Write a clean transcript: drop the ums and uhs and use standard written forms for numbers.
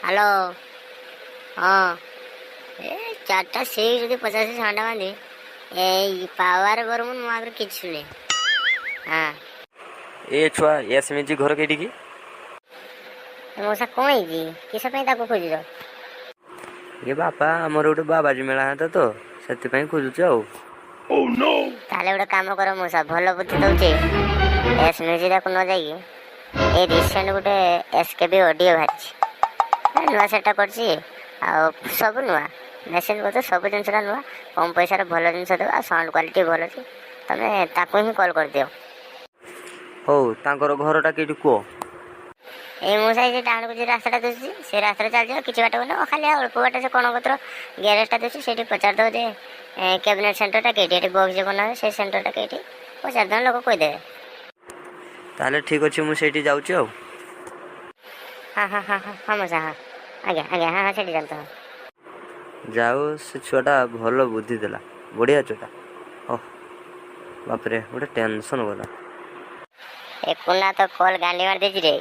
Hello. ହଁ ଏ 4ଟା ସେଇ ଯଦି 50 ଷାଣ୍ଢ ବାନ୍ଧି ଏଇ ପାୱାର ବରଂ ମୋ ଆଗରେ କିଛି ଶୁଣେ। ହଁ ଏ ଛୁଆ ଏମିତି ଘର କେଇଠି କି? ମଉସା କ'ଣ ହେଇଛି? କିସ ପାଇଁ ତାକୁ ଖୋଜୁଛ? ଏ ବାପା ଆମର ଗୋଟେ ବାବାଜୀ ମେଳା ହେତା ତ ସେଥିପାଇଁ ଖୋଜୁଛି ଆଉ। ତାହେଲେ ଗୋଟେ କାମ କର ମଉସା, ଭଲ ବୁଦ୍ଧି ଦଉଛି। ଏସ୍ ମ୍ୟୁଜିକକୁ ନ ଯାଇକି ଏଇ ରିସେଣ୍ଟ ଗୋଟେ SKB ଅଡ଼ିଓ ବାହାରିଛି, ନୂଆ ସେଟ୍ଟା କରିଛି। ଆଉ ସବୁ ନୂଆ ମେସିନ୍ କରୁଛ, ସବୁ ଜିନିଷଟା ନୂଆ, କମ୍ ପଇସାରେ ଭଲ ଜିନିଷ ଦେବ। ଆଉ ସାଉଣ୍ଡ କ୍ୱାଲିଟି ଭଲ ଅଛି। ତମେ ତାକୁ ହିଁ କଲ୍ କରିଦିଅ। ହଉ ତାଙ୍କର ଘରଟା କେଇଠି କୁହ? ଏଇ ମଉସା ସେ ଡାହାଣକୁ ଯେ ରାସ୍ତାଟା ଦିଶୁଛି ସେ ରାସ୍ତାରେ ଚାଲିଯିବ, କିଛି ବାଟ ଗଲେ ଖାଲି ଅଳ୍ପ ବାଟ ସେ କଣପତ୍ର ଗ୍ୟାରେଜଟା ଦିଶୁଛି, ସେଇଠି ପଚାରିଦେବ ଯେ କ୍ୟାବିନେଟ୍ ସେଣ୍ଟରଟା କେଇଠି, ଏଠି ବକ୍ସ ଯେ ବନା ହୁଏ ସେ ସେଣ୍ଟରଟା କେଇଠି, ପଚାରିଦେଲେ ଲୋକ କହିଦେବେ। ତାହେଲେ ଠିକ୍ ଅଛି, ମୁଁ ସେଇଠି ଯାଉଛି ଆଉ। ହଁ ମଉସା, ହଁ ଆଜ୍ଞା ଆଜ୍ଞା, ହଁ ସେଇଠି ଚାଲୁଛ। ଯାଉ ସେ ଛୁଆଟା ଭଲ ବୁଦ୍ଧି ଦେଲା, ବଢ଼ିଆ ଛୁଆଟା। ଓହ ବାପରେ ଗୋଟେ ଟେନସନ୍ ଗଲା। ଏ କୁନା ତ କଲ୍ ଗାଣ୍ଡି ମାରି ଦେଇଛି ରେ।